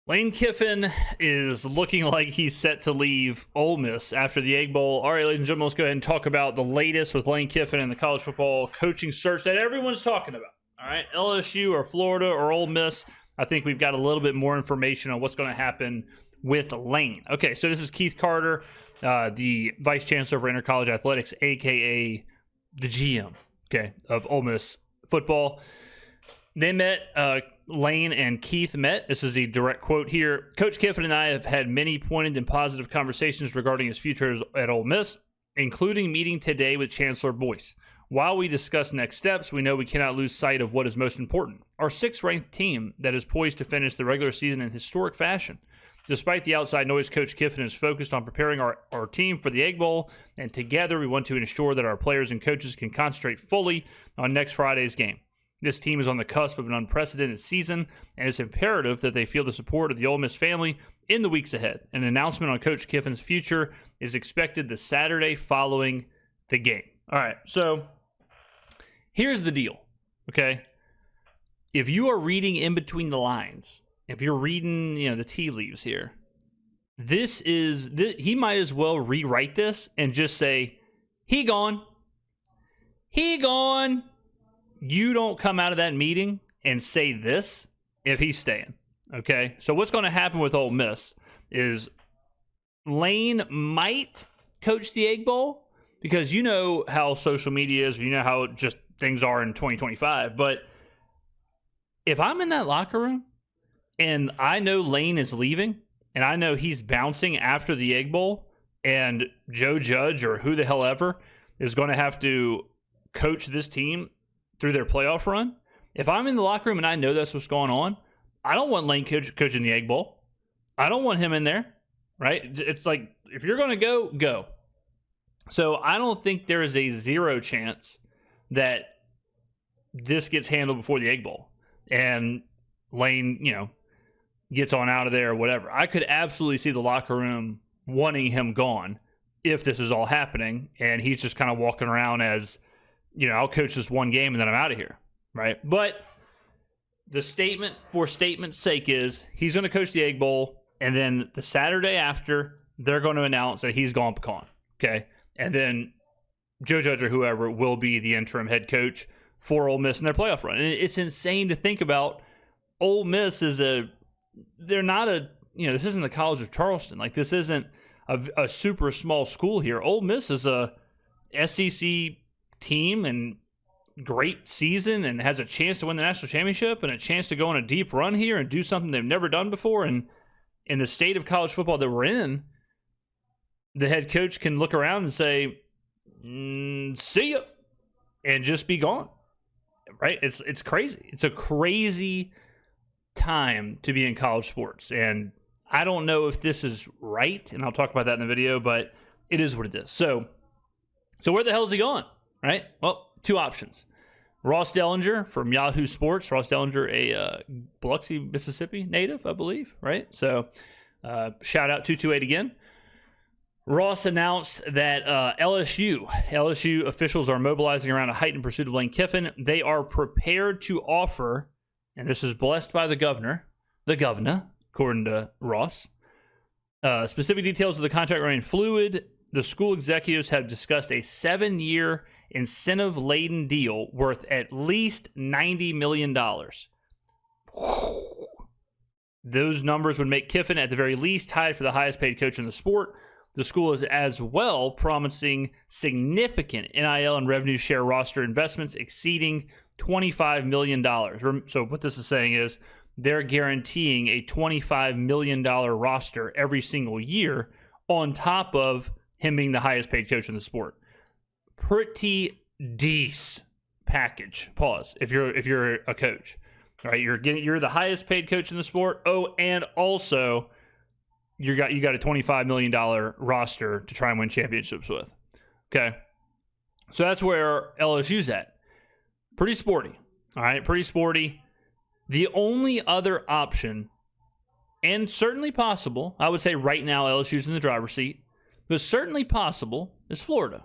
Lane Kiffin is looking like he's set to leave Ole Miss after the Egg Bowl. All right, ladies and gentlemen, let's go ahead and talk about the latest with Lane Kiffin and the college football coaching search that everyone's talking about. All right, LSU or Florida or Ole Miss. I think we've got a little bit more information on what's going to happen with Lane. Okay, so this is Keith Carter, the Vice Chancellor for Intercollege Athletics, a.k.a. the GM, of Ole Miss football. They met, Lane and Keith met. This is a direct quote here. Coach Kiffin and I have had many pointed and positive conversations regarding his future at Ole Miss, including meeting today with Chancellor Boyce. While we discuss next steps, we know we cannot lose sight of what is most important. Our 6th-ranked team that is poised to finish the regular season in historic fashion. Despite the outside noise, Coach Kiffin is focused on preparing our team for the Egg Bowl, and together we want to ensure that our players and coaches can concentrate fully on next Friday's game. This team is on the cusp of an unprecedented season, and it's imperative that they feel the support of the Ole Miss family in the weeks ahead. An announcement on Coach Kiffin's future is expected the Saturday following the game. All right, so here's the deal, okay? If you are reading in between the lines, if you're reading, the tea leaves here, he might as well rewrite this and just say, he gone. He gone. You don't come out of that meeting and say this if he's staying, okay? So what's going to happen with Ole Miss is Lane might coach the Egg Bowl because you know how social media is, you know how just things are in 2025. But if I'm in that locker room and I know Lane is leaving and I know he's bouncing after the Egg Bowl and Joe Judge or who the hell ever is going to have to coach this team through their playoff run, if I'm in the locker room and I know that's what's going on, I don't want Lane coaching the Egg Bowl. I don't want him in there, right? It's like, if you're going to go, go. So I don't think there is a 0 chance that this gets handled before the Egg Bowl and Lane, gets on out of there or whatever. I could absolutely see the locker room wanting him gone if this is all happening and he's just kind of walking around as, I'll coach this one game and then I'm out of here, right? But the statement for statement's sake is he's going to coach the Egg Bowl, and then the Saturday after, they're going to announce that he's gone pecan, okay? And then Joe Judge or whoever will be the interim head coach for Ole Miss in their playoff run. And it's insane to think about. Ole Miss they're not this isn't the College of Charleston. Like, this isn't a super small school here. Ole Miss is a SEC team and great season and has a chance to win the national championship and a chance to go on a deep run here and do something they've never done before. And in the state of college football that we're in, the head coach can look around and say, see ya, and just be gone, right? It's crazy. It's a crazy time to be in college sports. And I don't know if this is right, and I'll talk about that in the video, but it is what it is. So where the hell is he going? Right? Well, 2 options. Ross Dellinger from Yahoo Sports. Ross Dellinger, a Biloxi, Mississippi native, I believe, right? So shout out 228 again. Ross announced that LSU officials are mobilizing around a heightened pursuit of Lane Kiffin. They are prepared to offer, and this is blessed by the governor, according to Ross. Specific details of the contract remain fluid. The school executives have discussed a 7-year incentive-laden deal worth at least $90 million. Those numbers would make Kiffin, at the very least, tied for the highest-paid coach in the sport. The school is as well promising significant NIL and revenue share roster investments exceeding $25 million. So what this is saying is they're guaranteeing a $25 million roster every single year on top of him being the highest-paid coach in the sport. Pretty decent package. Pause. If you're a coach, all right, you're the highest paid coach in the sport. Oh, and also you got a $25 million roster to try and win championships with. Okay, so that's where LSU's at. Pretty sporty. All right, pretty sporty. The only other option, and certainly possible, I would say right now LSU's in the driver's seat, but certainly possible, is Florida.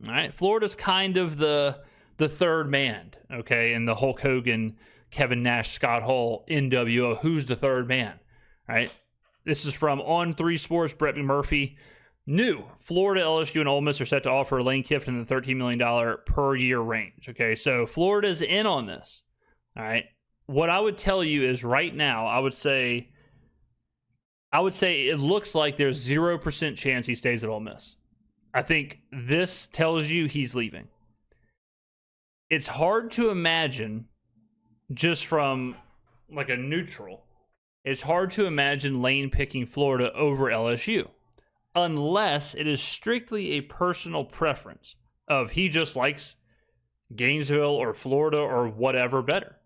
All right, Florida's kind of the third man, okay, in the Hulk Hogan, Kevin Nash, Scott Hall, NWO. Who's the third man? All right. This is from On 3 Sports, Brett McMurphy. New Florida, LSU, and Ole Miss are set to offer Lane Kiffin in the $13 million per year range. Okay, so Florida's in on this. All right. What I would tell you is right now, I would say it looks like there's 0% chance he stays at Ole Miss. I think this tells you he's leaving. It's hard to imagine, just from like a neutral, it's hard to imagine Lane picking Florida over LSU, unless it is strictly a personal preference of he just likes Gainesville or Florida or whatever better.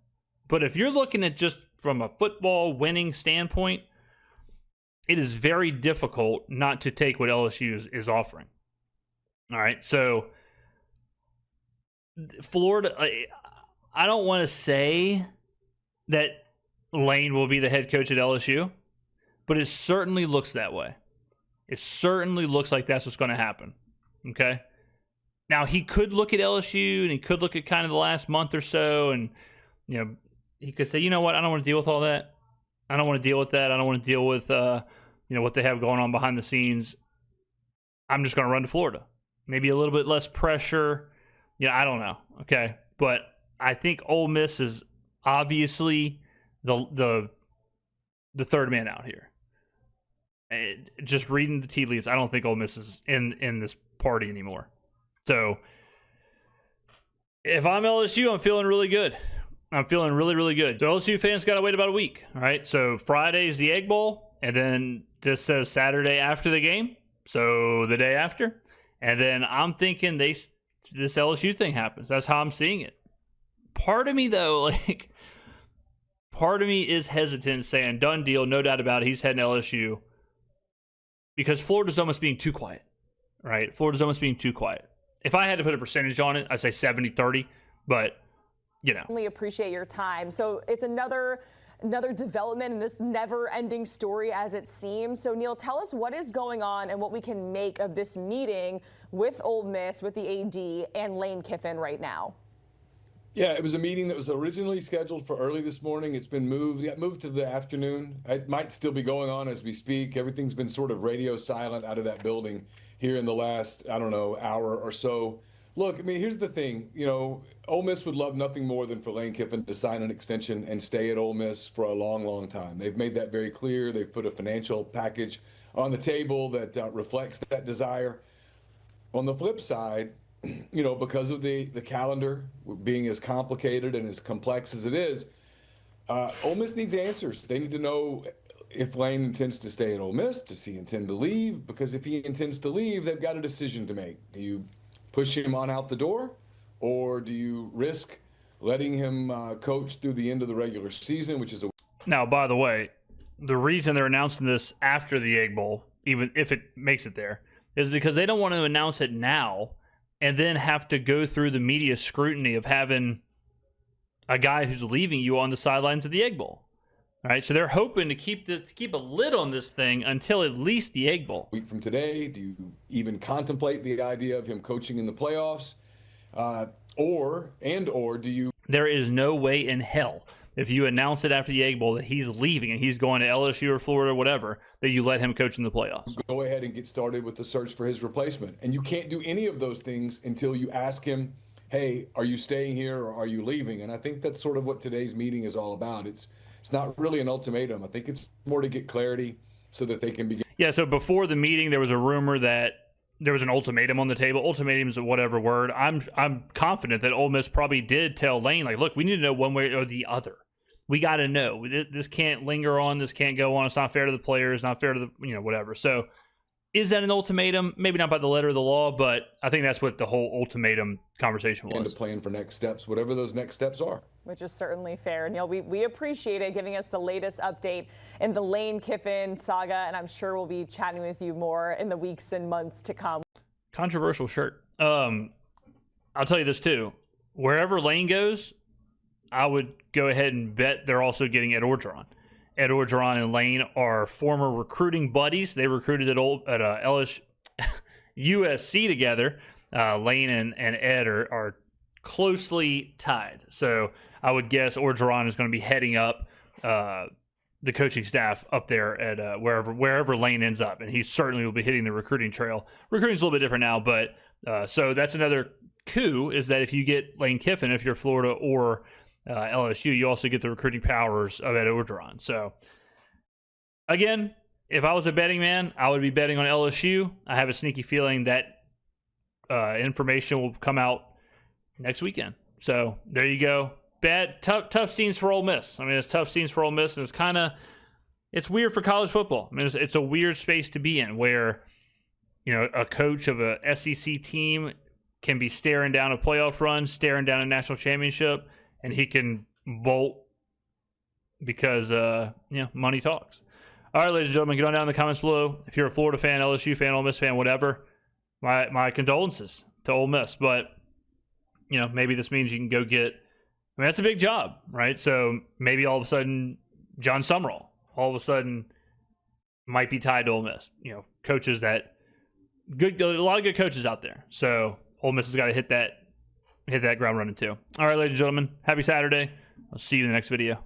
But if you're looking at just from a football winning standpoint, it is very difficult not to take what LSU is offering. All right, so Florida, I don't want to say that Lane will be the head coach at LSU, but it certainly looks that way. It certainly looks like that's what's going to happen. Okay? Now, he could look at LSU and he could look at kind of the last month or so, and he could say, you know what, I don't want to deal with all that. I don't want to deal with that. I don't want to deal with what they have going on behind the scenes. I'm just going to run to Florida. Maybe a little bit less pressure. I don't know. Okay. But I think Ole Miss is obviously the third man out here. And just reading the tea leaves, I don't think Ole Miss is in this party anymore. So if I'm LSU, I'm feeling really good. I'm feeling really, really good. So LSU fans got to wait about a week. All right. So Friday is the Egg Bowl. And then this says Saturday after the game. So the day after. And then I'm thinking this LSU thing happens. That's how I'm seeing it. Part of me, though, part of me is hesitant saying, done deal, no doubt about it, he's heading to LSU. Because Florida's almost being too quiet, right? Florida's almost being too quiet. If I had to put a percentage on it, I'd say 70-30, but, Really appreciate your time. So it's another development in this never-ending story, as it seems. So, Neil, tell us what is going on and what we can make of this meeting with Ole Miss, with the AD, and Lane Kiffin right now. Yeah, it was a meeting that was originally scheduled for early this morning. It's been moved to the afternoon. It might still be going on as we speak. Everything's been sort of radio silent out of that building here in the last, hour or so. Look, here's the thing. Ole Miss would love nothing more than for Lane Kiffin to sign an extension and stay at Ole Miss for a long, long time. They've made that very clear. They've put a financial package on the table that reflects that desire. On the flip side, because of the calendar being as complicated and as complex as it is, Ole Miss needs answers. They need to know if Lane intends to stay at Ole Miss. Does he intend to leave? Because if he intends to leave, they've got a decision to make. Do you push him on out the door, or do you risk letting him coach through the end of the regular season, which is Now, by the way, the reason they're announcing this after the Egg Bowl, even if it makes it there, is because they don't want to announce it now and then have to go through the media scrutiny of having a guy who's leaving you on the sidelines of the Egg Bowl. All right, so they're hoping to keep a lid on this thing until at least the Egg Bowl. A week from today, do you even contemplate the idea of him coaching in the playoffs, or do you? There is no way in hell, if you announce it after the Egg Bowl that he's leaving and he's going to LSU or Florida or whatever, that you let him coach in the playoffs. Go ahead and get started with the search for his replacement. And you can't do any of those things until you ask him, hey, are you staying here or are you leaving? And I think that's sort of what today's meeting is all about. It's not really an ultimatum. I think it's more to get clarity so that they can begin. Yeah, so before the meeting, there was a rumor that there was an ultimatum on the table. Ultimatum is whatever word. I'm confident that Ole Miss probably did tell Lane, look, we need to know one way or the other. We got to know. This can't linger on. This can't go on. It's not fair to the players. Not fair to the, whatever. So is that an ultimatum? Maybe not by the letter of the law, but I think that's what the whole ultimatum conversation was. And to plan for next steps, whatever those next steps are. Which is certainly fair. Neil, we appreciate it, giving us the latest update in the Lane Kiffin saga, and I'm sure we'll be chatting with you more in the weeks and months to come. Controversial shirt. I'll tell you this too. Wherever Lane goes, I would go ahead and bet they're also getting Ed Orgeron. Ed Orgeron and Lane are former recruiting buddies. They recruited at LSU, USC together. Lane and Ed are closely tied. So I would guess Orgeron is going to be heading up the coaching staff up there at wherever Lane ends up, and he certainly will be hitting the recruiting trail. Recruiting's a little bit different now, but so that's another coup, is that if you get Lane Kiffin, if you're Florida or LSU, you also get the recruiting powers of Ed Orgeron. So again, if I was a betting man, I would be betting on LSU. I have a sneaky feeling that information will come out next weekend. So there you go. Tough scenes for Ole Miss. I mean, it's tough scenes for Ole Miss, and it's weird for college football. I mean, it's a weird space to be in, where a coach of a SEC team can be staring down a playoff run, staring down a national championship, and he can bolt because money talks. All right, ladies and gentlemen, get on down in the comments below. If you're a Florida fan, LSU fan, Ole Miss fan, whatever, my condolences to Ole Miss. But maybe this means you can go get. I mean, that's a big job, right? So maybe all of a sudden, John Summerall, all of a sudden, might be tied to Ole Miss. Coaches a lot of good coaches out there. So Ole Miss has got to hit that ground running too. All right, ladies and gentlemen, happy Saturday. I'll see you in the next video.